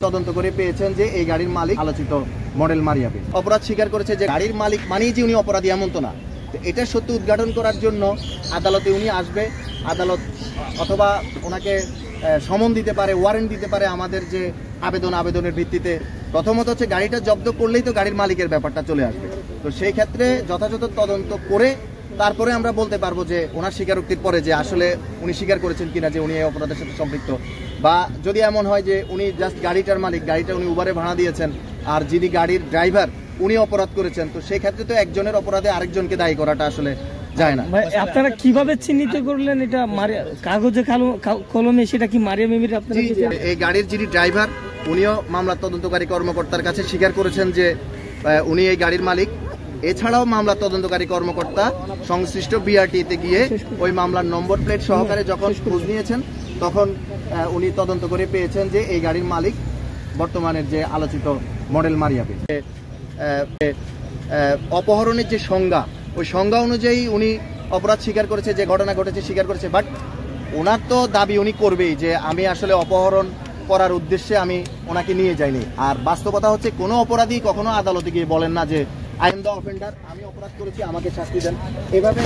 তদন্ত করে পেয়েছেন যে এই গাড়ির মালিক আলোচিত মডেল মারিয়া বেজ। অপরাধ স্বীকার করেছে যে গাড়ির মালিক মানেই যে উনি অপরাধী এমন তো না। এটা সত্য উদ্ঘাটন করার জন্য আদালতে উনি আসবে, আদালত অথবা ওনাকে সমন দিতে পারে, ওয়ারেন্ট দিতে পারে আমাদের যে আবেদনের ভিত্তিতে। প্রথমত হচ্ছে গাড়িটা জব্দ করলেই তো গাড়ির মালিকের ব্যাপারটা চলে আসবে। তো সেই ক্ষেত্রে যথাযথ তদন্ত করে তারপরে আমরা বলতে পারবো যে ওনার স্বীকারোক্তির পরে যে আসলে উনি স্বীকার করেছেন কিনা যে উনি এই অপরাধের সাথে সম্পৃক্ত, বা যদি এমন হয় যে উনি জাস্ট গাড়িটার মালিক, গাড়িটা উনি উবারে ভাড়া দিয়েছেন, আর যিনি গাড়ির ড্রাইভার উনি অপরাধ করেছেন, তো সেই ক্ষেত্রে তো একজনের অপরাধে আরেকজনকে দায়ী করাটা আসলে যায় না। আপনারা কিভাবে চিহ্নিত করলেন এটা কাগজে কলমে, সেটা কি মারিয়া মিমির? আপনারা এই গাড়ির যিনি ড্রাইভার উনিও মামলা তদন্তকারী কর্মকর্তার কাছে স্বীকার করেছেন যে উনি এই গাড়ির মালিক। এছাড়াও মামলা তদন্তকারী কর্মকর্তা সংশ্লিষ্ট বিআরটিতে গিয়ে ওই মামলার নম্বর প্লেট সহকারে যখন খোঁজ নিয়েছেন তখন উনি তদন্ত করে পেয়েছেন যে এই গাড়ির মালিক বর্তমানের যে আলোচিত মডেল মারিয়া বেজ। অপহরণের যে সংজ্ঞা, ওই সংজ্ঞা অনুযায়ী উনি অপরাধ স্বীকার করেছে, যে ঘটনা ঘটেছে স্বীকার করেছে। বাট ওনার তো দাবি উনি করবেই যে আমি আসলে অপহরণ করার উদ্দেশ্যে আমি ওনাকে নিয়ে যাইনি। আর বাস্তবতা হচ্ছে কোনো অপরাধী কখনো আদালতে গিয়ে বলেন না যে আই এম দ্য অফেন্ডার, আমি অপরাধ করেছি, আমাকে শাস্তি দেন। এভাবে